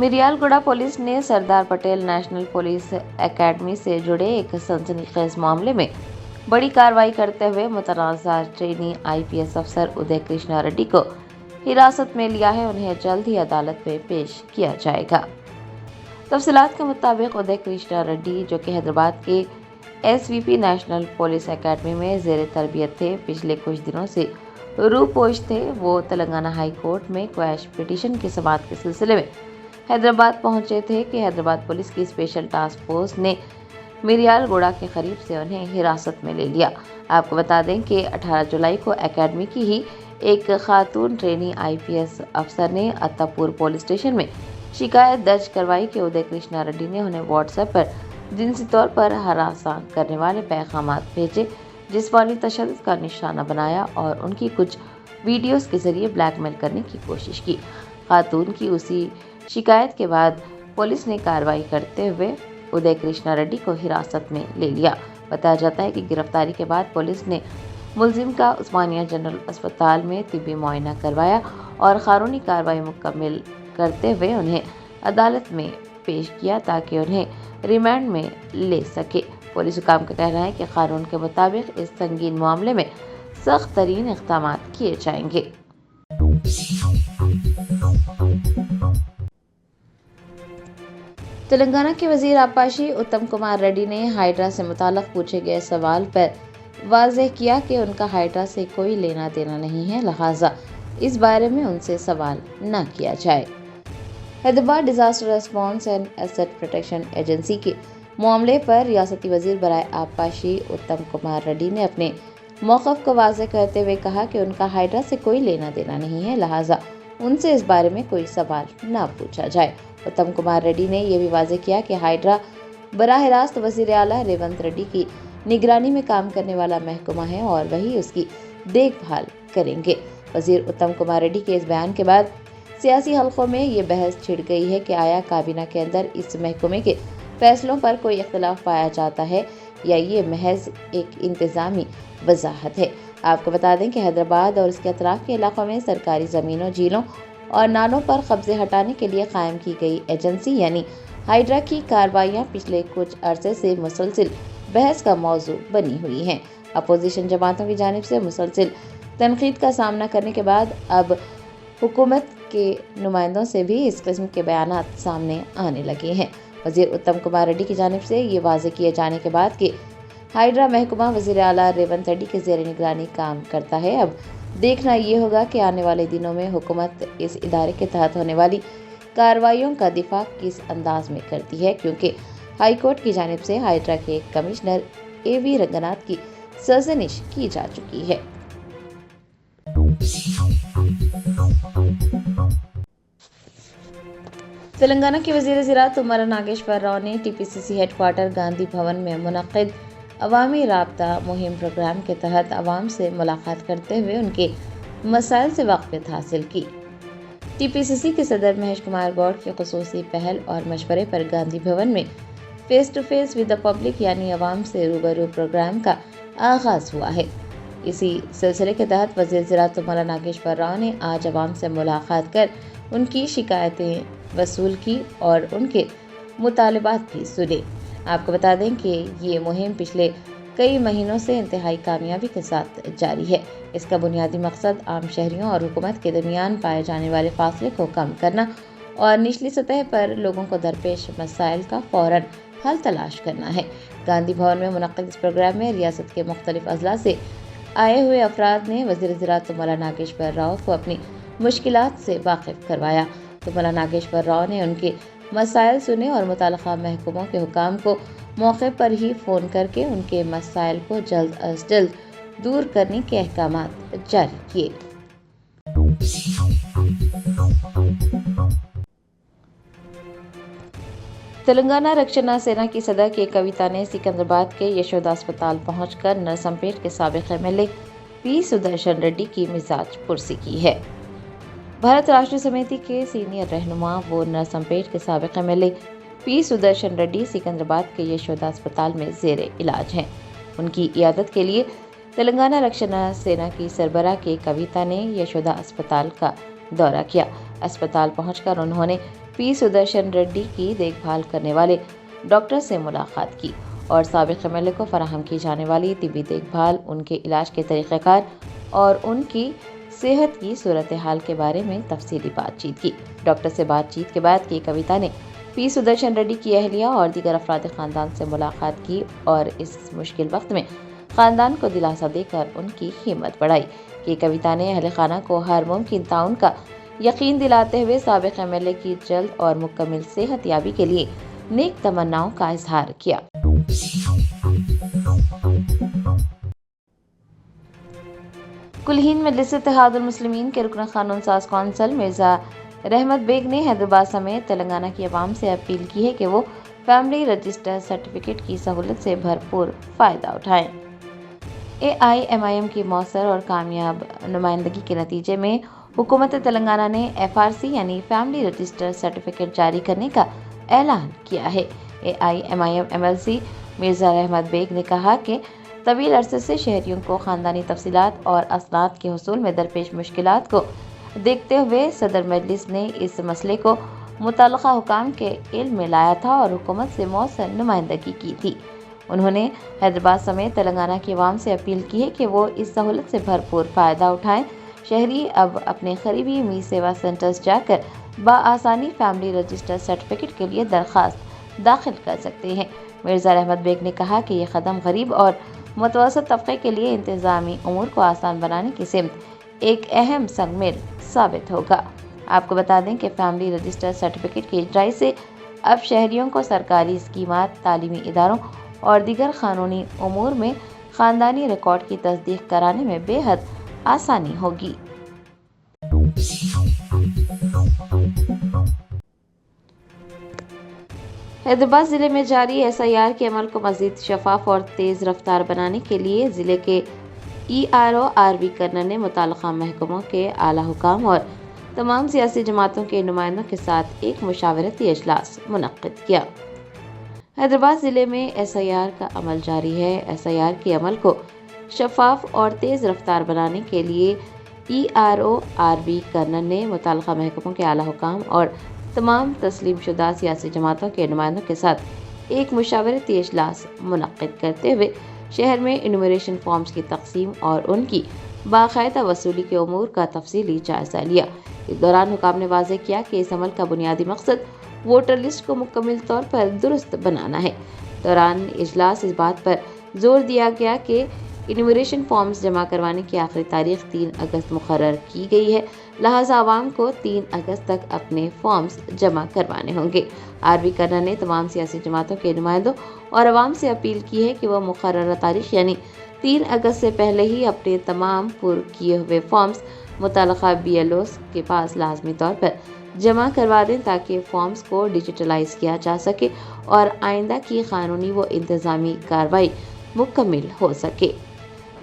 मिरियाल गुड़ा पुलिस ने Sardar Patel national police academy से जुड़े एक सनसनीखेज मामले में बड़ी कार्रवाई करते हुए मुतनाज़ा ट्रेनी IPS अफसर उदय कृष्णा रेड्डी को हिरासत में लिया है। उन्हें जल्द ही अदालत में पेश किया जाएगा। तफसीलात के मुताबिक उदय कृष्णा रेड्डी, जो कि हैदराबाद के SVP नेशनल पुलिस एकेडमी में ज़ेर तरबियत थे, पिछले कुछ दिनों से रूपोश थे। वो तेलंगाना हाई कोर्ट में क्वैश पिटीशन की समाअत के सिलसिले में हैदराबाद पहुंचे थे कि हैदराबाद पुलिस की स्पेशल टास्क फोर्स ने मिरियाल गुड़ा के करीब से उन्हें हिरासत में ले लिया। आपको बता दें कि 18 जुलाई को एकेडमी की ही एक खातून ट्रेनी IPS अफसर ने अत्तापुर पुलिस स्टेशन में शिकायत दर्ज करवाई कि उदय कृष्णा रेड्डी ने उन्हें व्हाट्सएप पर जिनसी तौर पर हरासा करने वाले पैगामात भेजे, जिस्मानी तशद्दुद का निशाना बनाया और उनकी कुछ वीडियोस के जरिए ब्लैकमेल करने की कोशिश की। खातून की उसी शिकायत के बाद पुलिस ने कार्रवाई करते हुए उदय कृष्णा रेड्डी को हिरासत में ले लिया। बताया जाता है कि गिरफ्तारी के बाद पुलिस ने मुलजिम का उस्मानिया जनरल अस्पताल में तिब्बी मुआयना करवाया और कानूनी कार्रवाई मुकम्मल करते हुए उन्हें अदालत में पेश किया ताकि उन्हें रिमांड में ले सके। पुलिस हुकाम का कहना है कि कानून के मुताबिक इस संगीन मामले में सख्त तरीन इक़दाम किए जाएंगे। तेलंगाना के वजीर आबपाशी उत्तम कुमार रेड्डी ने हाइड्रा से मुताल्लिक़ पूछे गए सवाल पर वाज़ेह किया कि उनका हाइड्रा से कोई लेना देना नहीं है, लिहाजा इस बारे में उनसे सवाल न किया जाए। Hyderabad disaster response and asset protection agency के मामले पर रियासती वजीर बराए आबपाशी उत्तम कुमार रेड्डी ने अपने मौक़िफ़ को वाज़ेह करते हुए कहा कि उनका हाइड्रा से कोई लेना देना नहीं है, लिहाजा उनसे इस बारे में कोई सवाल न पूछा जाए। उत्तम कुमार रेड्डी ने यह भी वाज़ेह किया कि हाइड्रा बराह रास्त वज़ीर आला रेवंत रेड्डी की निगरानी में काम करने वाला महकमा है और वही उसकी देखभाल करेंगे। वज़ीर उत्तम कुमार रेड्डी के इस बयान के बाद सियासी हलकों में ये बहस छिड़ गई है कि आया काबीना के अंदर इस महकमे के फैसलों पर कोई इख्तलाफ पाया जाता है या ये महज एक इंतज़ामी वजाहत है। आपको बता दें कि हैदराबाद और इसके अतराफ के इलाकों में सरकारी ज़मीनों, झीलों और नालों पर कब्जे हटाने के लिए कायम की गई एजेंसी यानी हाइड्रा की कार्रवाइयाँ पिछले कुछ अरसे से मुसलसिल बहस का मौजू बनी हुई हैं। अपोजिशन जमातों की जानिब से मुसलसिल तनकीद का सामना करने के बाद अब हुकूमत के नुमाइंदों से भी इस किस्म के बयानात सामने आने लगे हैं। वज़ीर उत्तम कुमार रेड्डी की जानिब से ये वाज़ेह किए जाने के बाद कि हाइड्रा महकमा वज़ीर आला रेवंत रेड्डी के ज़ेर निगरानी काम करता है। अब देखना ये होगा कि आने वाले दिनों में हुकूमत इस इदारे के तहत होने वाली कार्रवाइयों का दिफा किस अंदाज में करती है, क्योंकि हाई कोर्ट की जानिब से हाइड्रा के कमिश्नर AV रंगनाथ की सरजनिश की जा चुकी है। तेलंगाना के वज़ीर ज़राअत तुम्मला नागेश्वर राव ने TPCC हेडक्वार्टर गांधी भवन में मुनक़्क़िद अवामी राब्ता मुहिम प्रोग्राम के तहत अवाम से मुलाकात करते हुए उनके मसाइल से वाक़फ़ियत हासिल की। TPCC के सदर महेश कुमार गौड़ की ख़ुसूसी पहल और मशवरे पर गांधी भवन में face to face with the public यानी अवाम से रूबरू प्रोग्राम का आगाज़ हुआ है। इसी सिलसिले के तहत वज़ीर ज़राअत तुम्मला नागेश्वर राव ने आज अवाम से मुलाकात कर उनकी शिकायतें वसूल की और उनके मुतालबात भी सुने। आपको बता दें कि ये मुहिम पिछले कई महीनों से इंतहाई कामयाबी के साथ जारी है। इसका बुनियादी मकसद आम शहरियों और हुकूमत के दरमियान पाए जाने वाले फासले को कम करना और निचली सतह पर लोगों को दरपेश मसाइल का फ़ौरन हल तलाश करना है। गांधी भवन में मुनक़्क़िद इस प्रोग्राम में रियासत के मुख्तलिफ अज़ला से आए हुए अफराद ने वज़ीर ज़राअत तुम्मला नागेश्वर राव को अपनी मुश्किलात से वाकिफ़ करवाया। तुम्मला नागेश्वर राव ने उनके मसाइल सुने और मुताल्लिक़ा महकमों के हुकाम को मौके पर ही फ़ोन करके उनके मसाइल को जल्द अज जल्द दूर करने के अहकामात जारी किए। तेलंगाना रक्षणा सेना की सदर के कविता ने सिकंदराबाद के यशोदा अस्पताल पहुंचकर नरसंपेट के साबिक़ MLA P सुदर्शन रेड्डी की मिजाज पुरसी की है। भारत राष्ट्रीय समिति के सीनियर रहनुमा व नरसंपेट के साबिक़ MLA P सुदर्शन रेड्डी सिकंदराबाद के यशोदा अस्पताल में ज़ेरे इलाज हैं। उनकी इयादत के लिए तेलंगाना रक्षणा सेना की सरबराह के कविता ने यशोदा अस्पताल का दौरा किया। अस्पताल पहुंचकर उन्होंने पी सुदर्शन रेड्डी की देखभाल करने वाले डॉक्टर से मुलाकात की और साबिक एमएलए को फराहम की जाने वाली तिब्बी देखभाल, उनके इलाज के तरीक़ेकार और उनकी सेहत की सूरत हाल के बारे में तफसीली बातचीत की। डॉक्टर से बातचीत के बाद के कविता ने पी सुदर्शन रेड्डी की अहलिया और दीगर अफराद ख़ानदान से मुलाकात की और इस मुश्किल वक्त में ख़ानदान को दिलासा देकर उनकी हिम्मत बढ़ाई। कि कविता ने अहले खाना को हर मुमकिन ताउन का यकीन दिलाते हुए साबिक एमएलए की जल्द और मुकम्मल सेहत याबी के लिए नेक तमन्नाओं का इजहार किया। कुलहीन मजलिस इत्तेहादुल मुस्लिमीन के रुकन कानून साज कौंसल मिर्जा रहमत बेग ने हैदराबाद समेत तेलंगाना की आवाम से अपील की है कि वो फैमिली रजिस्टर सर्टिफिकेट की सहूलत से भरपूर फ़ायदा उठाएं। AIMIM की मौसर और कामयाब नुमाइंदगी के नतीजे में हुकूमत तेलंगाना ने FRC यानी फैमिली रजिस्टर सर्टिफिकेट जारी करने का ऐलान किया है। AIMIM MLC मिर्जा रहमत बेग ने कहा कि तवील अरसे से शहरियों को ख़ानदानी तफसीलात और असनाद के हुसूल में दरपेश मुश्किलात को देखते हुए सदर मजलिस ने इस मसले को मुतल्लका हुकाम के इल्म में लाया था और हुकूमत से मौसर नुमाइंदगी की थी। उन्होंने हैदराबाद समेत तेलंगाना की आवाम से अपील की है कि वो इस सहूलत से भरपूर फ़ायदा उठाएं। शहरी अब अपने करीबी मी सेवा सेंटर्स जाकर बआसानी फैमिली रजिस्टर सर्टिफिकेट के लिए दरख्वास्त दाखिल कर सकते हैं। मिर्जा रहमत बेग ने कहा कि यह कदम गरीब और मुतवसत तबके के लिए इंतज़ामी उमूर को आसान बनाने की सिमत एक अहम संगमेल साबित होगा। आपको बता दें कि फैमिली रजिस्टर सर्टिफिकेट की इजराई से अब शहरियों को सरकारी स्कीमात, तालीमी इदारों और दीगर कानूनी उमूर में ख़ानदानी रिकॉर्ड की तस्दीक कराने में बेहद आसानी होगी। हैदराबाद ज़िले में जारी SIR के अमल को मज़ीद शफाफ और तेज़ रफ्तार बनाने के लिए ज़िले के ERO RV कर्नल ने मुताल्लिक़ा महकमों के आला हुकाम और तमाम सियासी जमातों के नुमाइंदों के साथ एक मुशावरती इजलास मुनक्किद किया। हैदराबाद ज़िले में SIR का अमल जारी है। SIR के अमल को शफाफ और तेज़ रफ्तार बनाने के लिए ERO RV कर्नल ने मुताल्लिक़ा महकमों के आला हुकाम और तमाम तस्लीम शुदा सियासी जमातों के नुमाइंदों के साथ एक मुशावरती इजलास मुनक्किद करते हुए शहर में इन्यूमरेशन फॉर्म्स की तकसीम और उनकी बाकायदा वसूली के उमूर का तफसीली जायज़ा लिया। इस दौरान हुकाम ने वाज़ेह किया कि इस अमल का बुनियादी मकसद वोटर लिस्ट को मुकम्मल तौर पर दुरुस्त बनाना है। दौरान इजलास इस बात पर जोर दिया गया कि इन्यूमरेशन फॉर्म्स जमा करवाने की आखिरी तारीख 3 अगस्त मुकर्रर की गई है, लिहाजा आवाम को 3 अगस्त तक अपने फॉर्म्स जमा करवाने होंगे। RV कर्नल ने तमाम सियासी जमातों के नुमाइंदों और आवाम से अपील की है कि वह मुकर्रर तारीख यानी 3 अगस्त से पहले ही अपने तमाम पुर किए हुए फॉर्म्स मुतल्लिक़ा BLOs के पास लाजमी तौर पर जमा करवा दें ताकि फॉर्म्स को डिजिटलाइज किया जा सके और आइंदा की कानूनी व इंतज़ामी कार्रवाई मुकम्मल हो सके।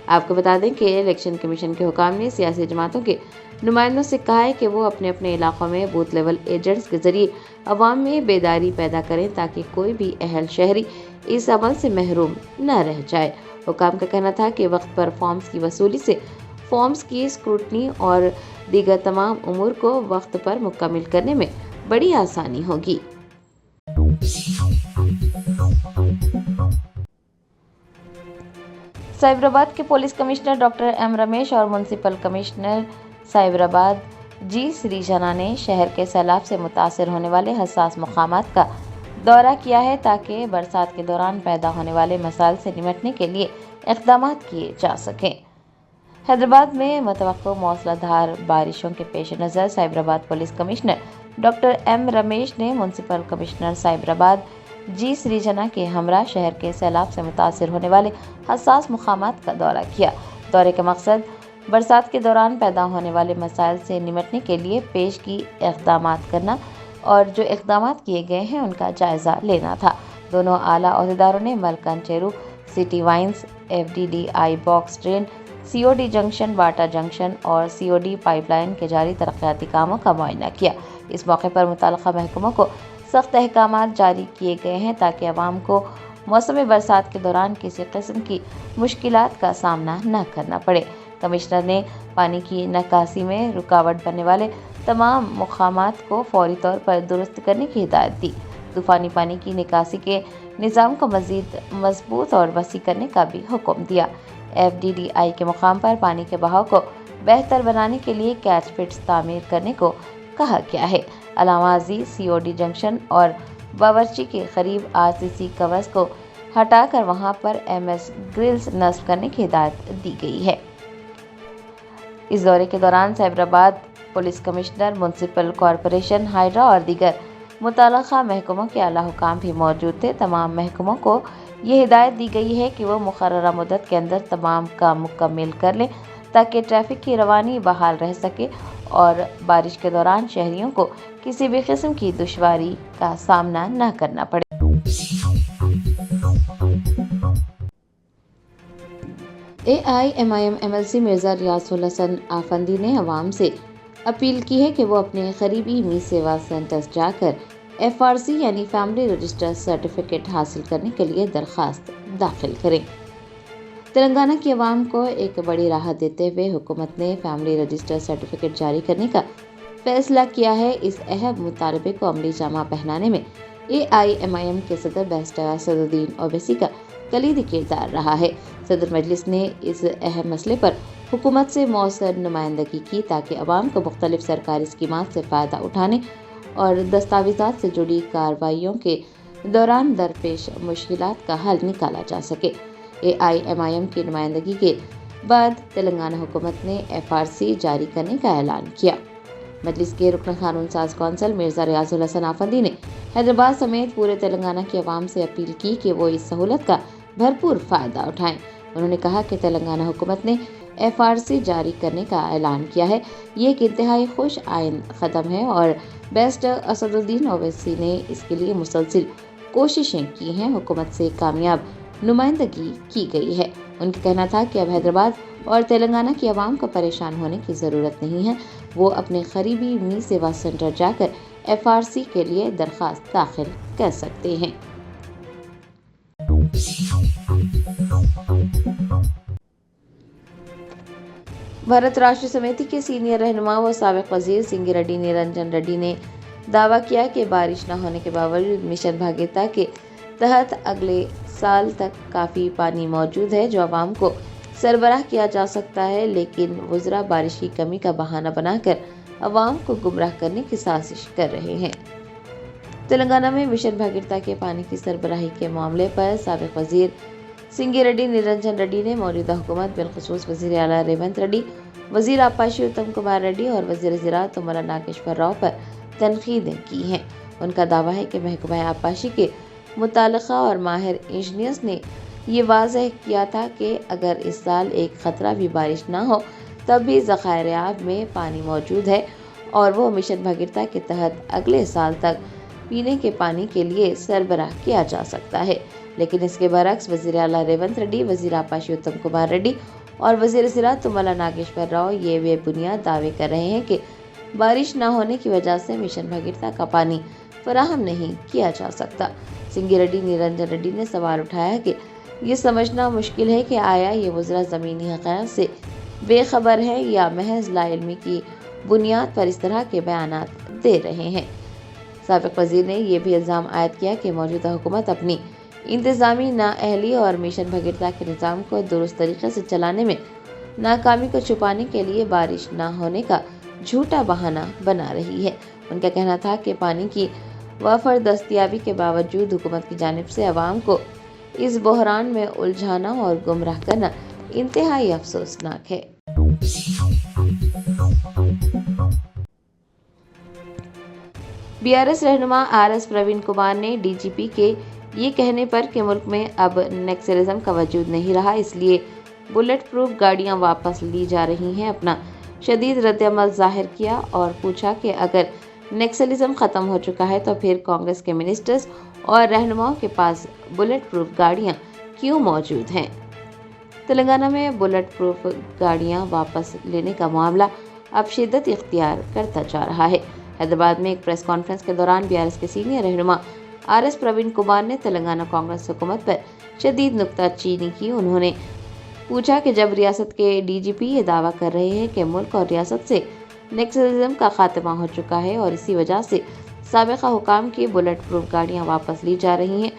आपको बता दें कि इलेक्शन कमीशन के हुकाम ने सियासी जमातों के नुमाइंदों से कहा है कि वो अपने अपने इलाकों में बूथ लेवल एजेंट्स के जरिए अवाम में बेदारी पैदा करें ताकि कोई भी अहल शहरी इस अमल से महरूम न रह जाए। हुकाम का कहना था कि वक्त पर फॉर्म्स की वसूली से फॉर्म्स की स्क्रूटनी और दीगर तमाम उमूर को वक्त पर मुकम्मल करने में बड़ी आसानी होगी। साइबराबाद के police commissioner doctor M Ramesh और municipal commissioner Cyberabad G Srijana ने शहर के सैलाब से मुतासर होने वाले हसास मकामात का दौरा किया है ताकि बरसात के दौरान पैदा होने वाले मसाइल से निपटने के लिए इक़दाम किए जा सकें। हैदराबाद में मुतवक्को मौसलाधार बारिशों के पेश नज़र Cyberabad police commissioner doctor M Ramesh ने municipal commissioner Cyberabad G Srijana के हमरा शहर के सैलाब से मुतासर होने वाले हसास मकामात का दौरा किया। दौरे का मकसद बरसात के दौरान पैदा होने वाले मसाइल से निपटने के लिए पेश की इक़दाम करना और जो इक़दाम किए गए हैं उनका जायज़ा लेना था। दोनों आला अहदेदारों ने मलकन चेरू, city wines, FDDI box train, COD junction, Bata junction और COD पाइपलाइन के जारी तरक्याती कामों का मुआयना किया। इस मौके पर मुताल्लिक़ा महकमों को सख्त अहकामात जारी किए गए हैं ताकि अवाम को मौसम बरसात के दौरान किसी किस्म की मुश्किलात का सामना न करना पड़े। कमिश्नर ने पानी की निकासी में रुकावट बनने वाले तमाम मकामात को फौरी तौर पर दुरुस्त करने की हिदायत दी। तूफानी पानी की निकासी के निज़ाम को मज़ीद मजबूत और वसी करने का भी हुक्म दिया। FDDI के मुकाम पर पानी के बहाव को बेहतर बनाने के लिए कैच पिट्स तामीर करने को कहा गया है। अलामाजी COD जंक्शन और बावर्ची के करीब RCC कवर्स को हटाकर वहां पर MS ग्रिल्स नस्ब करने की हिदायत दी गई है। इस दौरे के दौरान Cyberabad police commissioner, municipal corporation, hydra और दीगर मुतल्लिका महकमों के आला हुकाम भी मौजूद थे। तमाम महकमों को ये हिदायत दी गई है कि वो मुकर्ररा मुद्दत के अंदर तमाम काम मुकम्मल कर लें ताकि ट्रैफिक की रवानी बहाल रह सके और बारिश के दौरान शहरियों को किसी भी किस्म की दुश्वारी का सामना न करना पड़े। AIMIM MLC मिर्जा रियाजुल हसन आफंदी ने अवाम से अपील की है कि वो अपने करीबी मी सेवा सेंटर्स जाकर FRC यानी फैमिली रजिस्टर सर्टिफिकेट हासिल करने के लिए दरख्वास्त दाखिल करें। तेलंगाना की आवाम को एक बड़ी राहत देते हुए हुकूमत ने फैमिली रजिस्टर सर्टिफिकेट जारी करने का फैसला किया है। इस अहम मुतालबे को अमली जामा पहनाने में AIMIM के सदर बैरिस्टर असदुद्दीन ओवैसी का कलीदी किरदार रहा है। सदर मजलिस ने इस अहम मसले पर हुकूमत से मौसर नुमाइंदगी की ताकि अवाम को मुख्तलिफ सरकारी स्कीमात से फ़ायदा उठाने और दस्तावेज़ात से जुड़ी कार्रवाइयों के दौरान दरपेश मुश्किलात का हल निकाला जा सके। AIMIM की नुमाइंदगी के बाद तेलंगाना हुकूमत ने FRC जारी करने का ऐलान किया। मजलिस के रुकन कानून साज कौंसल मिर्जा रियाजुल हसन आफंदी ने हैदराबाद समेत पूरे तेलंगाना की आवाम से अपील की कि वो इस सहूलत का भरपूर फ़ायदा उठाएं। उन्होंने कहा कि तेलंगाना हुकूमत ने FRC जारी करने का ऐलान किया है। ये एक इंतहाई खुश आइन कदम है और बैरिस्टर असदुद्दीन ओवैसी ने इसके लिए मुसलसिल कोशिशें की हैं। हुकूमत से कामयाब नुमाइंदगी की गई है। उनका कहना था कि अब हैदराबाद और तेलंगाना की आवाम को परेशान होने की ज़रूरत नहीं है। वो अपने करीबी मी सेवा सेंटर जाकर FRC के लिए दरख्वास्त दाखिल कर सकते हैं। भारत राष्ट्र समिति के सीनियर रहनुमा व साबिक वजीर सिंगिरेड्डी निरंजन रेड्डी ने दावा किया कि बारिश न होने के बावजूद मिशन भागीरथ के तहत अगले साल तक काफ़ी पानी मौजूद है जो आवाम को सरबराह किया जा सकता है, लेकिन वज़रा बारिश की कमी का बहाना बनाकर आवाम को गुमराह करने की साजिश कर रहे हैं। तेलंगाना में मिशन भागीरथ के पानी की सरबराही के मामले पर साबिक वजीर सिंगिरेड्डी निरंजन रेड्डी ने मौजूदा हुकूमत बिलखुसूस वज़ीर आला रेवंत रेड्डी, वज़ीर आपाशी उत्तम कुमार रेड्डी और वज़ीर ज़राअत तुम्मला नागेश्वर राव पर तनकीदें की हैं। उनका दावा है कि महकमा आपाशी के मुताल्लिका और माहिर इंजीनियर्स ने ये वाज़ेह किया था कि अगर इस साल एक ख़तरा भी बारिश ना हो तब भी ज़खायर आब में पानी मौजूद है और वो मिशन भागीरथ के तहत अगले साल तक पीने के पानी के लिए सरबराह किया जा सकता है। लेकिन इसके बरक्स वज़ीर आला रेवंत रेड्डी, वज़ीर आपाशी उत्तम कुमार रेड्डी और वज़ीर ज़राअत तुम्मला नागेश्वर राव ये बेबुनियाद दावे कर रहे हैं कि बारिश न होने की वजह से मिशन भागीरथ का पानी फराहम नहीं किया जा सकता। सिंगिरेड्डी निरंजन रेड्डी ने सवाल उठाया कि ये समझना मुश्किल है कि आया ये वज़रा ज़मीनी हक़ाइक़ से बेखबर है या महज लाइल्मी की बुनियाद पर इस तरह के बयानात दे रहे हैं। साबिक़ वज़ीर ने यह भी इल्ज़ाम आयद किया कि मौजूदा हुकूमत अपनी इंतज़ामी नाअहली और मिशन भागीरथ के निज़ाम को दुरुस्त तरीके से चलाने में नाकामी को छुपाने के लिए बारिश न होने का झूठा बहाना बना रही है। उनका कहना था कि पानी की वाफर दस्तयाबी के बावजूद हुकूमत की जानिब से अवाम को इस बहरान में उलझाना और गुमराह करना इंतहाई अफसोसनाक है। BRS रहनुमा RS प्रवीण कुमार ने DGP के ये कहने पर कि मुल्क में अब नक्सलिज्म का वजूद नहीं रहा, इसलिए बुलेट प्रूफ गाड़ियां वापस ली जा रही हैं, अपना शदीद रद्दअमल जाहिर किया और पूछा कि अगर नक्सलिज्म ख़त्म हो चुका है तो फिर कांग्रेस के मिनिस्टर्स और रहनुमाओं के पास बुलेट प्रूफ गाड़ियां क्यों मौजूद हैं। तेलंगाना में बुलेट प्रूफ गाड़ियां वापस लेने का मामला अब शिद्दत इख्तियार करता जा रहा है। हैदराबाद में एक प्रेस कॉन्फ्रेंस के दौरान BRS के सीनियर रहनुमा RS प्रवीण कुमार ने तेलंगाना कांग्रेस हुकूमत पर शदीद नुक्ताचीनी की। उन्होंने पूछा कि जब रियासत के DGP ये दावा कर रहे हैं कि मुल्क और रियासत से नेक्सलिज्म का खात्मा हो चुका है और इसी वजह से साबिका हुकाम की बुलेट प्रूफ गाड़ियां वापस ली जा रही हैं,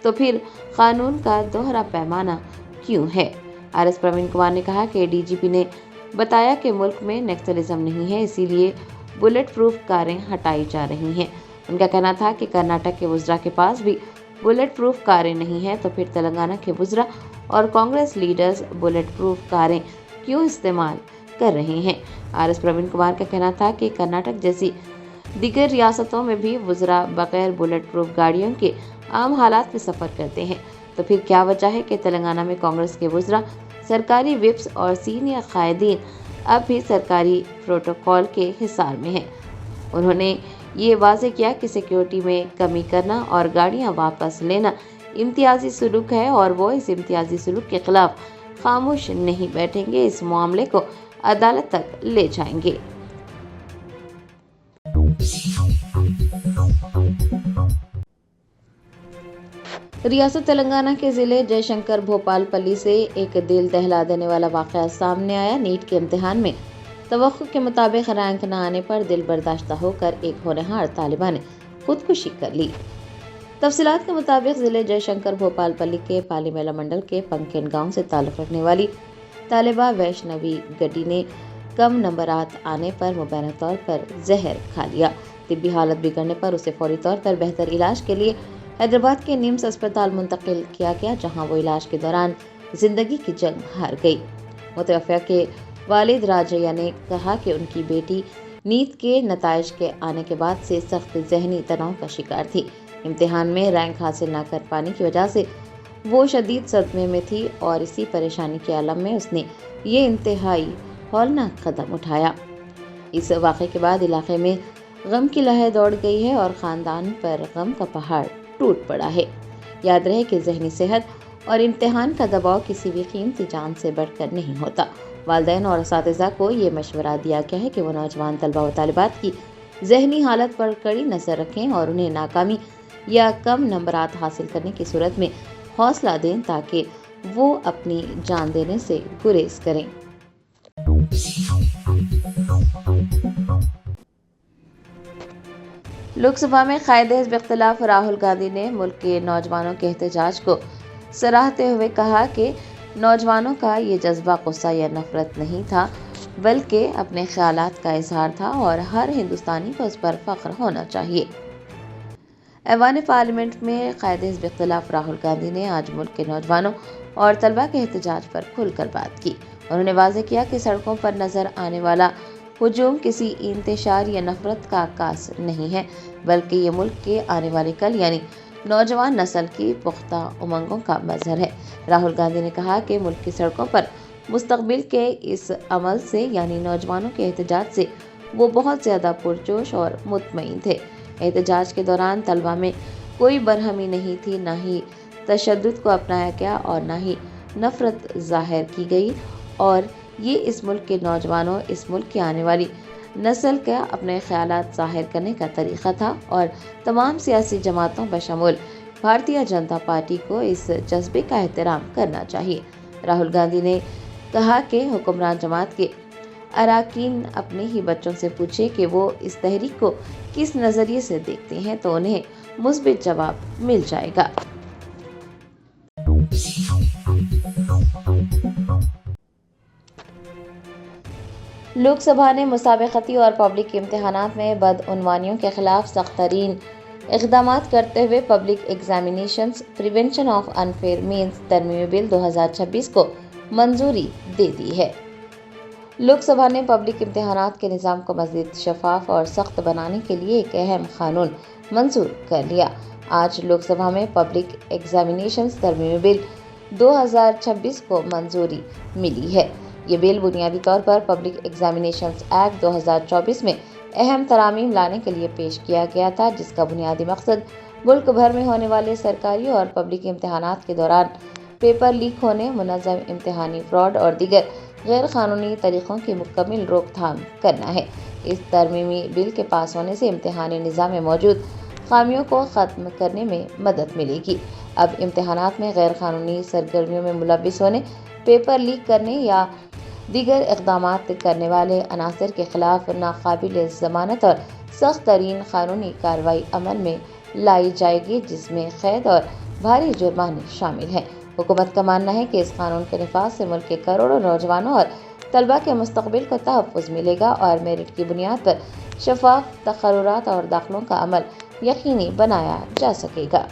तो फिर कानून का दोहरा पैमाना क्यों है? RS प्रवीण कुमार ने कहा कि DGP ने बताया कि मुल्क में नेक्सलिज्म नहीं है, इसीलिए बुलेट प्रूफ कारें हटाई जा रही हैं। उनका कहना था कि कर्नाटक के वुज़रा के पास भी बुलेट प्रूफ कारें नहीं हैं, तो फिर तेलंगाना के वुज़रा और कांग्रेस लीडर्स बुलेट प्रूफ कारें क्यों इस्तेमाल कर रहे हैं? RS प्रवीण कुमार का कहना था कि कर्नाटक जैसी दीगर रियासतों में भी वुज़रा बगैर बुलेट प्रूफ गाड़ियों के आम हालात में सफ़र करते हैं, तो फिर क्या वजह है कि तेलंगाना में कांग्रेस के वुज़रा, सरकारी विप्स और सीनियर कायदीन अब भी सरकारी प्रोटोकॉल के हिसार में हैं। उन्होंने ये वाज़ेह किया कि सिक्योरिटी में कमी करना और गाड़ियां वापस लेना इम्तियाजी सलूक है और वो इस इम्तियाजी सलूक के खिलाफ खामोश नहीं बैठेंगे, इस मामले को अदालत तक ले जाएंगे। रियासत तेलंगाना के ज़िले जयशंकर भोपालपल्ली से एक दिल दहला देने वाला वाक़या सामने आया। नीट के इम्तिहान में तवक्कुओं के मुताबिक रैंक न आने पर दिल बर्दाश्त होकर एक होनहार तालिबा ने खुदकुशी कर ली। तफसीलात के मुताबिक ज़िले जयशंकर भोपालपल्ली के पालीमेला मंडल के पंकेन गांव से ताल्लुक़ रखने वाली तालिबा वैष्णवी गड्डी ने कम नंबरात आने पर मुबैना तौर पर जहर खा लिया। तिब्बी हालत बिगड़ने पर उसे फौरी तौर पर बेहतर इलाज के लिए हैदराबाद के निम्स अस्पताल मुंतकिल किया गया, जहां वो इलाज के दौरान जिंदगी की जंग हार गई। मुतवफ़्फ़ा के वालिद राजैया ने कहा कि उनकी बेटी नीट के नताइज के आने के बाद से सख्त ज़हनी तनाव का शिकार थी। इम्तिहान में रैंक हासिल न कर पाने की वजह से वो शदीद सदमे में थी और इसी परेशानी के आलम में उसने ये इंतहाई हौलनाक कदम उठाया। इस वाक़े के बाद इलाके में गम की लहर दौड़ गई है और ख़ानदान पर गम का पहाड़ टूट पड़ा है। याद रहे कि ज़हनी सेहत और इम्तिहान का दबाव किसी भी कीमती जान से बढ़कर नहीं होता। वालिदैन और असातिज़ा को ये मशवरा दिया गया है कि वो नौजवान तलबा व तालिबात की ज़हनी हालत पर कड़ी नज़र रखें और उन्हें नाकामी या कम नंबरात हासिल करने की सूरत में हौसला दें, ताकि वो अपनी जान देने से गुरेज करें। लोकसभा में कायदे हिज़्ब इख्तिलाफ राहुल गांधी ने मुल्क के नौजवानों के एहतजाज को सराहते हुए कहा कि नौजवानों का ये जज्बा गुस्सा या नफरत नहीं था, बल्कि अपने ख्यालात का इजहार था और हर हिंदुस्तानी को उस पर फख्र होना चाहिए। ऐवान पार्लियामेंट में कायदे हिज़्ब इख्तिलाफ राहुल गांधी ने आज मुल्क के नौजवानों और तलबा के एहतजाज पर खुलकर बात की। उन्होंने वाज़ेह किया कि सड़कों पर नज़र आने वाला हुजूम किसी इंतशार या नफरत का आकाश नहीं है, बल्कि ये मुल्क के आने वाले कल यानी नौजवान नस्ल की पुख्ता उमंगों का मज़हर है। राहुल गांधी ने कहा कि मुल्क की सड़कों पर मुस्तकबिल के इस अमल से यानी नौजवानों के एहतजाज से वो बहुत ज़्यादा पुरजोश और मुतमईन थे। एहतजाज के दौरान तलबा में कोई बरहमी नहीं थी, ना ही तशद्दुद को अपनाया गया और ना ही नफरत ज़ाहिर की गई, और ये इस मुल्क के नौजवानों, इस मुल्क की आने वाली नस्ल का अपने ख्यालात ज़ाहिर करने का तरीक़ा था और तमाम सियासी जमातों बशमूल भारतीय जनता पार्टी को इस जज्बे का एहतराम करना चाहिए। राहुल गांधी ने कहा कि हुक्मरान जमात के अरकान अपने ही बच्चों से पूछे कि वो इस तहरीक को किस नज़रिए से देखते हैं, तो उन्हें मुस्बित जवाब मिल जाएगा। लोकसभा ने मुसाबकती और पब्लिक इम्तिहानात में बदउनवानियों के खिलाफ सख्त तरीन इक़दामात करते हुए public examinations prevention of unfair means तरमीमी बिल 2026 को मंजूरी दे दी है। लोकसभा ने पब्लिक इम्तिहानात के निज़ाम को मज़ीद शफाफ और सख्त बनाने के लिए एक अहम कानून मंजूर कर लिया। आज लोकसभा में पब्लिक एग्जामिनेशंस तरमीमी बिल 2026 को मंजूरी मिली है। ये बिल बुनियादी तौर पर पब्लिक एग्जामिनेशंस एक्ट 2024 में अहम तरामीम लाने के लिए पेश किया गया था, जिसका बुनियादी मकसद मुल्क भर में होने वाले सरकारी और पब्लिक इम्तिहानात के दौरान पेपर लीक होने, मुनज़्ज़म इम्तिहानी फ्रॉड और दीगर गैर कानूनी तरीक़ों की मुकम्मल रोकथाम करना है। इस तरमीमी बिल के पास होने से इम्तिहानी निज़ाम में मौजूद खामियों को ख़त्म करने में मदद मिलेगी। अब इम्तिहानात में गैर कानूनी सरगर्मियों में मुलव्विस होने, पेपर लीक करने या دیگر اقدامات کرنے والے عناصر کے خلاف ناقابل ضمانت اور سخت ترین قانونی کارروائی عمل میں لائی جائے گی، جس میں قید اور بھاری جرمانے شامل ہیں۔ حکومت کا ماننا ہے کہ اس قانون کے نفاذ سے ملک کے کروڑوں نوجوانوں اور طلباء کے مستقبل کو تحفظ ملے گا اور میرٹ کی بنیاد پر شفاف تقررات اور داخلوں کا عمل یقینی بنایا جا سکے گا۔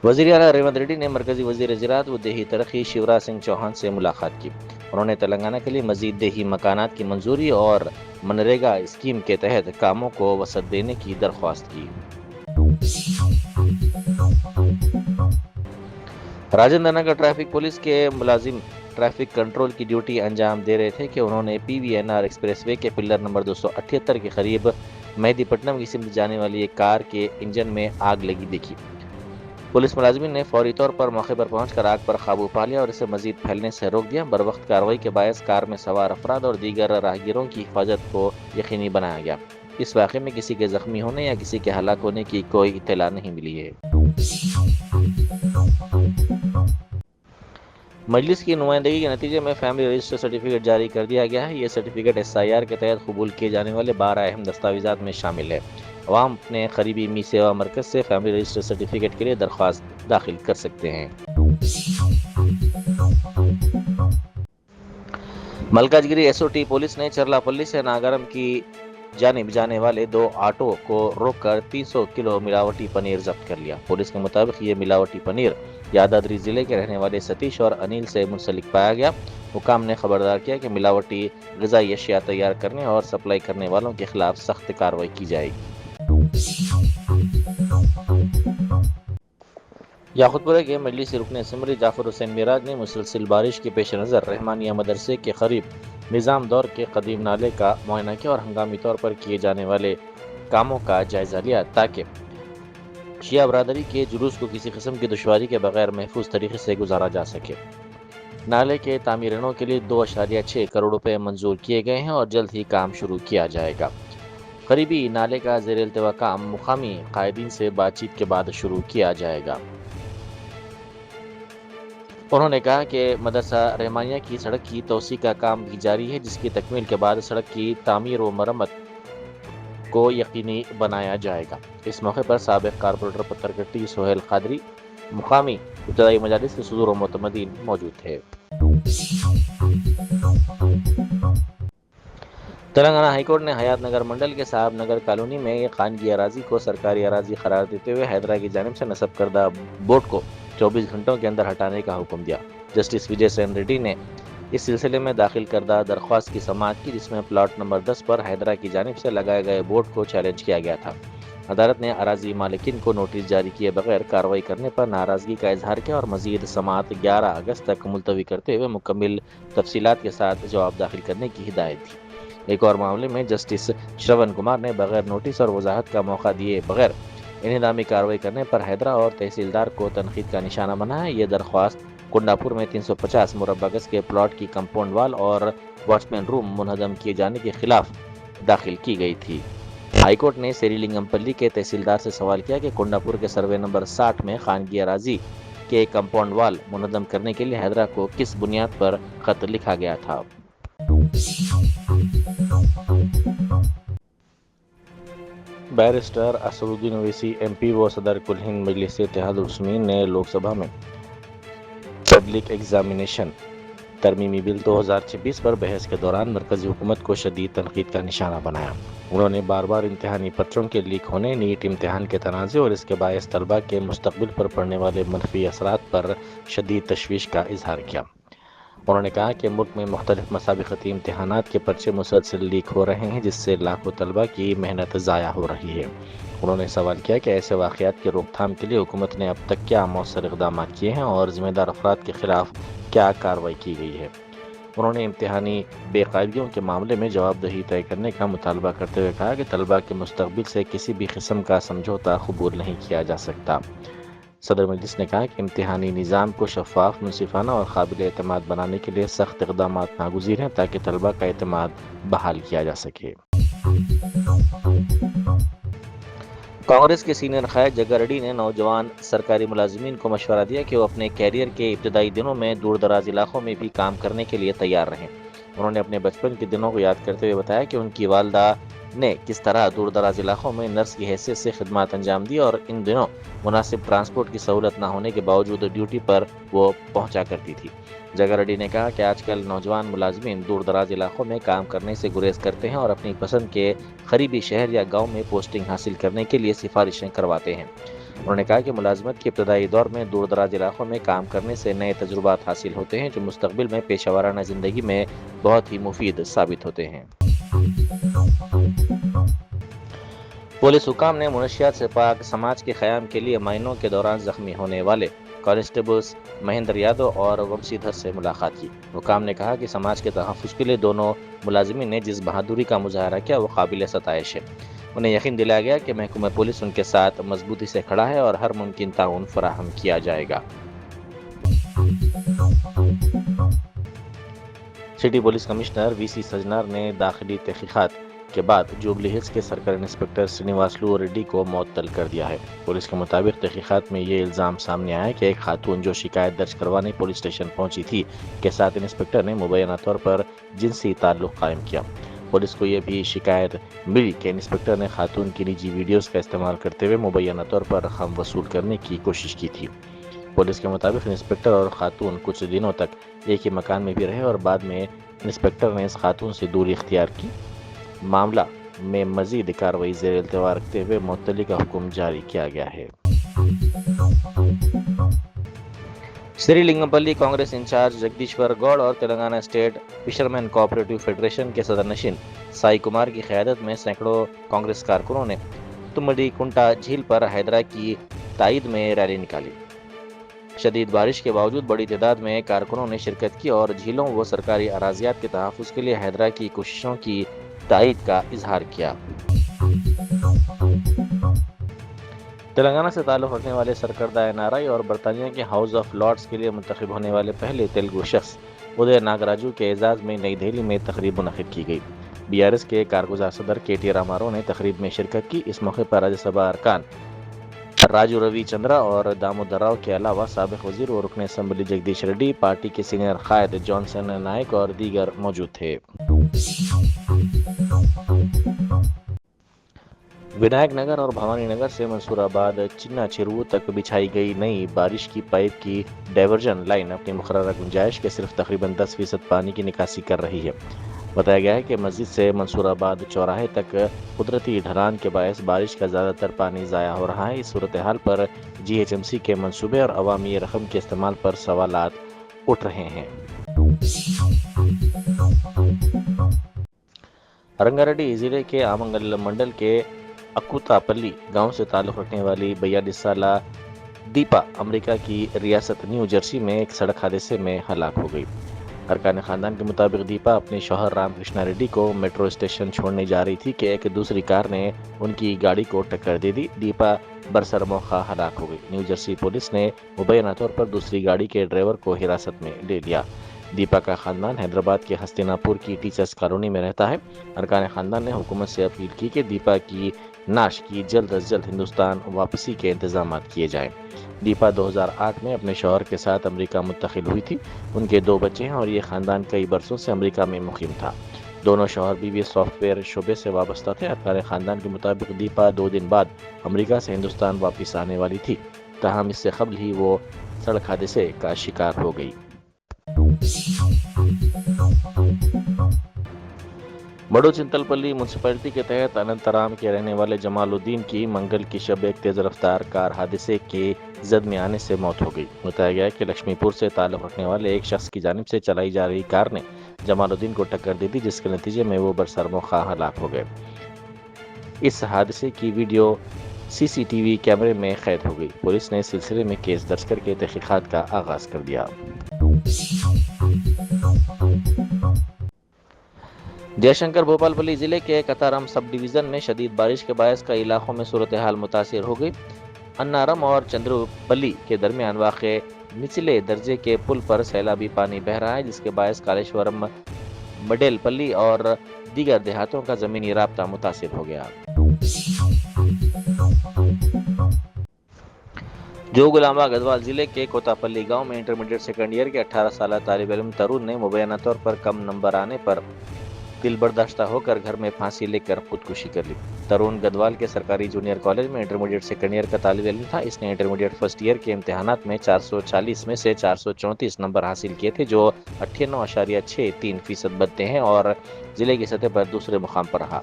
وزیر اعلیٰ ریونت ریڈی نے مرکزی وزیر زراعت و دیہی ترقی شیوراج سنگھ چوہان سے ملاقات کی۔ انہوں نے تلنگانہ کے لیے مزید دیہی مکانات کی منظوری اور منریگا اسکیم کے تحت کاموں کو وسعت دینے کی درخواست کی۔ راجندر نگر ٹریفک پولیس کے ملازم ٹریفک کنٹرول کی ڈیوٹی انجام دے رہے تھے کہ انہوں نے PVNR ایکسپریس وے کے پلر نمبر 278 کے قریب مہدی پٹنم کی سمت جانے والی ایک کار کے انجن میں آگ لگی دیکھی۔ پولیس ملازمین نے فوری طور پر موقع پر پہنچ کر آگ پر قابو پا لیا اور اسے مزید پھیلنے سے روک دیا۔ بروقت کارروائی کے باعث کار میں سوار افراد اور دیگر راہگیروں کی حفاظت کو یقینی بنایا گیا۔ اس واقعے میں کسی کے زخمی ہونے یا کسی کے ہلاک ہونے کی کوئی اطلاع نہیں ملی ہے۔ مجلس کی نمائندگی کے نتیجے میں فیملی رجسٹر سرٹیفکیٹ جاری کر دیا گیا ہے۔ یہ سرٹیفکیٹ SIR کے تحت قبول کیے جانے والے 12 اہم دستاویزات میں شامل ہے۔ عوام اپنے قریبی می سیوا مرکز سے فیملی رجسٹر سرٹیفکیٹ کے لیے درخواست داخل کر سکتے ہیں۔ ملکاجگیری SOT پولیس نے چرلاپلی سے ناگرم کی جانب جانے والے 2 آٹو کو روک کر 300 کلو ملاوٹی پنیر ضبط کر لیا۔ پولیس کے مطابق یہ ملاوٹی پنیر یادادری ضلع کے رہنے والے ستیش اور انیل سے منسلک پایا گیا۔ حکام نے خبردار کیا کہ ملاوٹی غذائی اشیاء تیار کرنے اور سپلائی کرنے والوں کے خلاف سخت کارروائی کی جائے گی۔ یاقوتپورہ کے مجلسی رکن اسمبلی جعفر حسین معراج نے مسلسل بارش کے پیش نظر رحمانیہ مدرسے کے قریب نظام دور کے قدیم نالے کا معائنہ کیا اور ہنگامی طور پر کیے جانے والے کاموں کا جائزہ لیا تاکہ شیعہ برادری کے جلوس کو کسی قسم کی دشواری کے بغیر محفوظ طریقے سے گزارا جا سکے۔ نالے کے تعمیروں کے لیے 2.6 کروڑ روپے منظور کیے گئے ہیں اور جلد ہی کام شروع کیا جائے گا۔ قریبی نالے کا زیر التوا کام مقامی قائدین سے بات چیت کے بعد شروع کیا جائے گا۔ انہوں نے کہا کہ مدرسہ رحمانیہ کی سڑک کی توسیع کا کام بھی جاری ہے، جس کی تکمیل کے بعد سڑک کی تعمیر و مرمت کو یقینی بنایا جائے گا۔ اس موقع پر سابق کارپوریٹر پترکٹی سہیل قادری، مقامی ابتدائی مجالس کے صدور و معتمدین موجود تھے۔ تلنگانہ ہائی کورٹ نے حیات نگر منڈل کے صاحب نگر کالونی میں ایک خانگی اراضی کو سرکاری اراضی قرار دیتے ہوئے حیدرا کی جانب سے نصب کردہ بورڈ کو 24 گھنٹوں کے اندر ہٹانے کا حکم دیا۔ جسٹس وجے سین ریڈی نے اس سلسلے میں داخل کردہ درخواست کی سماعت کی، جس میں پلاٹ نمبر 10 پر حیدرا کی جانب سے لگائے گئے بورڈ کو چیلنج کیا گیا تھا۔ عدالت نے اراضی مالکین کو نوٹس جاری کیے بغیر کارروائی کرنے پر ناراضگی کا اظہار کیا اور مزید سماعت 11 اگست تک ملتوی کرتے ہوئے مکمل تفصیلات کے ساتھ جواب داخل کرنے کی ہدایت دی۔ ایک اور معاملے میں جسٹس شرون کمار نے بغیر نوٹس اور وضاحت کا موقع دیے بغیر انہدامی کارروائی کرنے پر حیدرا اور تحصیلدار کو تنقید کا نشانہ بنایا۔ یہ درخواست کنڈاپور میں 350 مربع گز کے پلاٹ کی کمپاؤنڈ وال اور واچ مین روم منہدم کیے جانے کے خلاف داخل کی گئی تھی۔ ہائی کورٹ نے سری لنگم پلی کے تحصیلدار سے سوال کیا کہ کنڈاپور کے سروے نمبر 60 میں خانگی اراضی کے کمپاؤنڈ وال منہدم کرنے کے لیے حیدرا کو کس بنیاد پر خط لکھا گیا تھا۔ بیرسٹر اسدالدین اویسی MP و صدر کل ہند مجلس اتحاد المسلمین نے لوک سبھا میں پبلک ایگزامینیشن ترمیمی بل 2026 پر بحث کے دوران مرکزی حکومت کو شدید تنقید کا نشانہ بنایا۔ انہوں نے بار بار امتحانی پتروں کے لیک ہونے، نیٹ امتحان کے تنازع اور اس کے باعث طلباء کے مستقبل پر پڑنے والے منفی اثرات پر شدید تشویش کا اظہار کیا۔ انہوں نے کہا کہ ملک میں مختلف مسابقتی امتحانات کے پرچے مسلسل لیک ہو رہے ہیں، جس سے لاکھوں طلباء کی محنت ضائع ہو رہی ہے۔ انہوں نے سوال کیا کہ ایسے واقعات کی روک تھام کے لیے حکومت نے اب تک کیا مؤثر اقدامات کیے ہیں اور ذمہ دار افراد کے خلاف کیا کارروائی کی گئی ہے۔ انہوں نے امتحانی بے قاعدگیوں کے معاملے میں جواب دہی طے کرنے کا مطالبہ کرتے ہوئے کہا کہ طلباء کے مستقبل سے کسی بھی قسم کا سمجھوتا قبول نہیں کیا جا سکتا۔ صدر مجلس نے کہا کہ امتحانی نظام کو شفاف، منصفانہ اور قابل اعتماد بنانے کے لیے سخت اقدامات ناگزیر ہیں تاکہ طلباء کا اعتماد بحال کیا جا سکے۔ کانگریس کے سینئر قائد جگا ریڈی نے نوجوان سرکاری ملازمین کو مشورہ دیا کہ وہ اپنے کیریئر کے ابتدائی دنوں میں دور دراز علاقوں میں بھی کام کرنے کے لیے تیار رہیں۔ انہوں نے اپنے بچپن کے دنوں کو یاد کرتے ہوئے بتایا کہ ان کی والدہ نے کس طرح دور دراز علاقوں میں نرس کی حیثیت سے خدمات انجام دی اور ان دنوں مناسب ٹرانسپورٹ کی سہولت نہ ہونے کے باوجود ڈیوٹی پر وہ پہنچا کرتی تھی۔ جگا ریڈی نے کہا کہ آج کل نوجوان ملازمین دور دراز علاقوں میں کام کرنے سے گریز کرتے ہیں اور اپنی پسند کے قریبی شہر یا گاؤں میں پوسٹنگ حاصل کرنے کے لیے سفارشیں کرواتے ہیں۔ انہوں نے کہا کہ ملازمت کے ابتدائی دور میں دور دراز علاقوں میں کام کرنے سے نئے تجربات حاصل ہوتے ہیں جو مستقبل میں پیشہ ورانہ زندگی میں بہت ہی مفید ثابت ہوتے ہیں۔ پولیس حکام نے منشیات سے پاک سماج کے قیام کے لیے مہینوں کے دوران زخمی ہونے والے کانسٹیبلز مہندر یادو اور ومسی دھر سے ملاقات کی۔ حکام نے کہا کہ سماج کے تحفظ کے لیے دونوں ملازمین نے جس بہادری کا مظاہرہ کیا وہ قابل ستائش ہے۔ انہیں یقین دلایا گیا کہ محکمہ پولیس ان کے ساتھ مضبوطی سے کھڑا ہے اور ہر ممکن تعاون فراہم کیا جائے گا۔ سٹی پولیس کمشنر وی سی سجنار نے داخلی تحقیقات کے بعد جوبلی ہلز کے سرکل انسپکٹر سرینیواسلو ریڈی کو معطل کر دیا ہے۔ پولیس کے مطابق تحقیقات میں یہ الزام سامنے آیا کہ ایک خاتون جو شکایت درج کروانے پولیس اسٹیشن پہنچی تھی کے ساتھ انسپکٹر نے مبینہ طور پر جنسی تعلق قائم کیا۔ پولیس کو یہ بھی شکایت ملی کہ انسپکٹر نے خاتون کی نجی ویڈیوز کا استعمال کرتے ہوئے مبینہ طور پر رقم وصول کرنے کی کوشش کی تھی۔ پولیس کے مطابق انسپکٹر اور خاتون کچھ دنوں تک ایک ہی مکان میں بھی رہے اور بعد میں انسپکٹر نے اس خاتون سے دوری اختیار کی۔ معاملہ میں مزید کارروائی زیر التوا رکھتے ہوئے معطلی کا حکم جاری کیا گیا ہے۔ سری لنگمپلی کانگریس انچارج جگدیشور گوڑ اور Telangana state fishermen cooperative federation کے صدر نشین سائی کمار کی قیادت میں سینکڑوں کانگریس کارکنوں نے تمڈی کنٹا جھیل پر ہیدرا کی تائید میں ریلی نکالی۔ شدید بارش کے باوجود بڑی تعداد میں کارکنوں نے شرکت کی اور جھیلوں و سرکاری اراضیات کے تحفظ کے لیے ہیدرا کی کوششوں کی تائید کا اظہار کیا۔ تلنگانہ سے تعلق رکھنے والے سرکردہ این آر آئی اور برطانیہ کے ہاؤس آف لارڈز کے لیے منتخب ہونے والے پہلے تیلگو شخص ادے ناگراجو کے اعزاز میں نئی دہلی میں تقریب منعقد کی گئی۔ بی آر ایس کے کارگزار صدر کے ٹی رامارو نے تقریب میں شرکت کی۔ اس موقع پر راجیہ سبھا ارکان راجو روی چندرا اور دامودر راؤ کے علاوہ سابق وزیر و رکن اسمبلی جگدیش ریڈی، پارٹی کے سینئر قائد جانسن نائک اور دیگر موجود تھے۔ ونائک نگر اور بھوانی نگر سے منصور آباد چنا چرو تک بچھائی گئی نئی بارش کی پائپ کی ڈائیورژن لائن اپنی مقررہ گنجائش کے صرف تقریباً 10% پانی کی نکاسی کر رہی ہے۔ بتایا گیا ہے کہ مسجد سے منصور آباد چوراہے تک قدرتی ڈھلان کے باعث بارش کا زیادہ تر پانی ضائع ہو رہا ہے۔ اس صورتحال پر جی ایچ ایم سی کے منصوبے اور عوامی رقم کے استعمال پر سوالات اٹھ رہے ہیں۔ رنگا ریڈی ضلع کے آمنگل منڈل کے اکوتا پلی گاؤں سے تعلق رکھنے والی 42 سالہ دیپا امریکہ کی ریاست نیو جرسی میں ایک سڑک حادثے میں ہلاک ہو گئی۔ ارکان خاندان کے مطابق دیپا اپنے شوہر رام کرشنا ریڈی کو میٹرو اسٹیشن چھوڑنے جا رہی تھی کہ ایک دوسری کار نے ان کی گاڑی کو ٹکر دے دی۔ دیپا برسر موقع ہلاک ہو گئی۔ نیو جرسی پولیس نے مبینہ طور پر دوسری گاڑی کے ڈرائیور کو حراست میں لے لیا۔ دیپا کا خاندان حیدرآباد کے ہستینا پور کی ٹیچرز کالونی میں رہتا ہے۔ ارکان خاندان نے حکومت سے اپیل کی کہ دیپا کی نعش کی جلد از جلد ہندوستان واپسی کے انتظامات کیے جائیں۔ دیپا 2008 میں اپنے شوہر کے ساتھ امریکہ منتقل ہوئی تھی۔ ان کے 2 بچے ہیں اور یہ خاندان کئی برسوں سے امریکہ میں مقیم تھا۔ دونوں شوہر بیوی سافٹ ویئر شعبے سے وابستہ تھے۔ ارکان خاندان کے مطابق دیپا 2 دن بعد امریکہ سے ہندوستان واپس آنے والی تھی، تاہم اس سے قبل ہی وہ سڑک حادثے کا شکار ہو گئی۔ بڑو چنتل پلی میونسپلٹی کے تحت اننترام کے رہنے والے جمال الدین کی منگل کی شب ایک تیز رفتار کار حادثے کے زد میں آنے سے موت ہو گئی۔ بتایا گیا کہ لکشمی پور سے تعلق رکھنے والے ایک شخص کی جانب سے چلائی جا رہی کار نے جمال الدین کو ٹکر دی تھی، جس کے نتیجے میں وہ برسر موقع ہلاک ہو گئے۔ اس حادثے کی ویڈیو سی سی ٹی وی کیمرے میں قید ہو گئی۔ پولیس نے اس سلسلے میں کیس درج کر کے تحقیقات کا آغاز کر دیا۔ جے شنکر بھوپال پلی ضلع کے کتارم سب ڈویژن میں شدید بارش کے باعث کئی علاقوں میں صورتحال متاثر ہو گئی۔ انارم اور چندرو پلی کے درمیان واقع نچلے درجے کے پل پر سیلابی پانی بہہ رہا ہے، جس کے باعث کالیشورم، مڈیل پلی اور دیگر دیہاتوں کا زمینی رابطہ متاثر ہو گیا۔ جو غلامہ گدوال ضلع کے کوتاپلی گاؤں میں انٹرمیڈیٹ سیکنڈ ایئر کے 18 سالہ طالب علم ترون نے مبینہ طور پر کم نمبر آنے پر دل برداشتہ ہو کر گھر میں پھانسی لے کر خودکشی کر لی۔ ترون گدوال کے سرکاری جونیئر کالج میں انٹرمیڈیٹ سیکنڈ ایئر کا طالب علم تھا۔ اس نے انٹرمیڈیٹ فرسٹ ایئر کے امتحانات میں 440 میں سے 434 نمبر حاصل کیے تھے، جو 98.63% بنتے ہیں، اور ضلع کی سطح پر دوسرے مقام پر رہا۔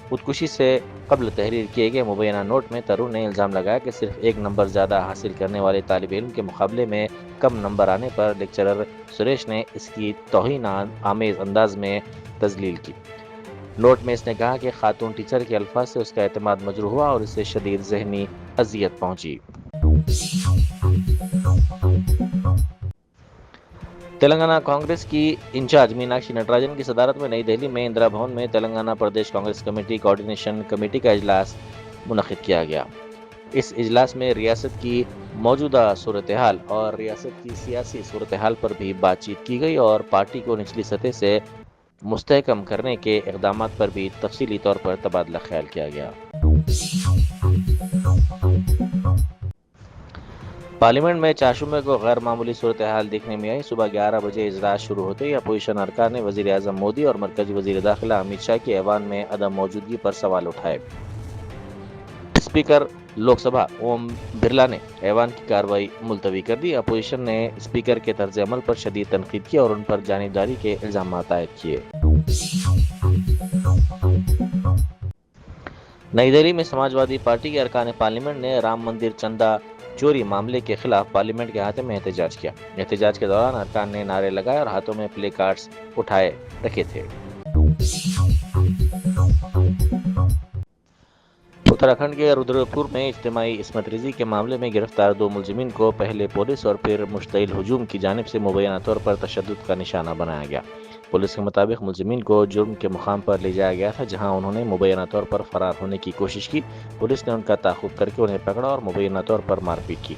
خودکشی سے قبل تحریر کیے گئے مبینہ نوٹ میں ترون نے الزام لگایا کہ صرف ایک نمبر زیادہ حاصل کرنے والے طالب علم کے مقابلے میں کم نمبر آنے پر لیکچرر سریش نے اس کی توہین آمیز انداز میں تذلیل کی۔ نوٹ میں اس نے کہا کہ خاتون ٹیچر کے الفاظ سے اس کا اعتماد مجروح ہوا اور اسے شدید ذہنی اذیت پہنچی۔ تلنگانہ کانگریس کی انچارج میناکشی نٹراجن کی صدارت میں نئی دہلی میں اندرا بھون میں Telangana Pradesh Congress committee coordination committee کا اجلاس منعقد کیا گیا۔ اس اجلاس میں ریاست کی موجودہ صورتحال اور ریاست کی سیاسی صورتحال پر بھی بات چیت کی گئی اور پارٹی کو نچلی سطح سے مستحکم کرنے کے اقدامات پر بھی تفصیلی طور پر تبادلہ خیال کیا گیا۔ پارلیمنٹ میں چاشمے کو غیر معمولی صورتحال دیکھنے میں آئی۔ صبح 11 بجے اجلاس شروع ہوتے ہی اپوزیشن ارکان نے وزیر اعظم مودی اور مرکزی وزیر داخلہ امت شاہ کی ایوان میں عدم موجودگی پر سوال اٹھائے۔ اسپیکر لوک سبھا اوم برلا نے ایوان کی کارروائی ملتوی کر دی۔ اپوزیشن نے اسپیکر کے طرز عمل پر شدید تنقید کی اور ان پر جانبداری کے الزامات عائد کیے۔ نئی دہلی میں سماجوادی پارٹی کے ارکان پارلیمنٹ نے رام مندر چندہ چوری معاملے کے خلاف پارلیمنٹ کے احاطے میں احتجاج کیا۔ احتجاج کے دوران ارکان نے نعرے لگائے اور ہاتھوں میں پلے کارڈز اٹھائے رکھے تھے۔ اتراکھنڈ کے رودرپور میں اجتماعی عصمت ریزی کے معاملے میں گرفتار 2 ملزمین کو پہلے پولیس اور پھر مشتعل ہجوم کی جانب سے مبینہ طور پر تشدد کا نشانہ بنایا گیا۔ پولیس کے مطابق ملزمین کو جرم کے مقام پر لے جایا گیا تھا، جہاں انہوں نے مبینہ طور پر فرار ہونے کی کوشش کی۔ پولیس نے ان کا تعاقب کر کے انہیں پکڑا اور مبینہ طور پر مار پیٹ کی۔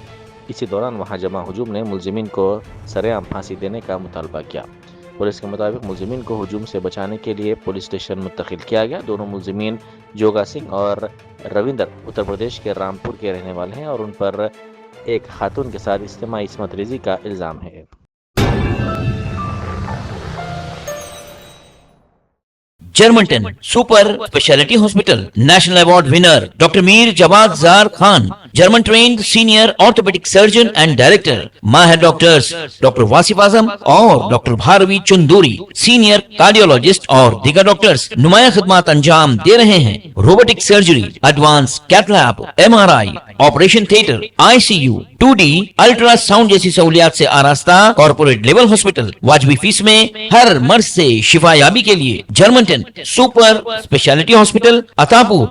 اسی دوران وہاں جمع ہجوم نے ملزمین کو سرعام پھانسی دینے کا مطالبہ کیا۔ پولیس کے مطابق ملزمین کو ہجوم سے بچانے کے لیے پولیس اسٹیشن منتقل کیا گیا۔ دونوں ملزمین جوگا سنگھ اور روندر اتر پردیش کے رامپور کے رہنے والے ہیں اور ان پر ایک خاتون کے ساتھ اجتماعی عصمت ریزی کا الزام ہے۔ جرمنٹن super speciality hospital national award winner doctor Mir Jawad Zar Khan, German trained senior orthopaedic surgeon and director, ماہر ڈاکٹرز ڈاکٹر واصف اعظم اور doctor Bharavi Chanduri, senior cardiologist اور دیگر ڈاکٹرز نمایاں خدمات انجام دے رہے ہیں۔ Robotic surgery, advance cath lab, MRI، operation theatre, ICU، 2D ultrasound جیسی سہولیات سے آراستہ کارپوریٹ لیول ہاسپٹل، واجبی فیس میں ہر مرض سے شفا یابی کے لیے جرمنٹن سپر اسپیشلٹی ہاسپٹل، عطاپور،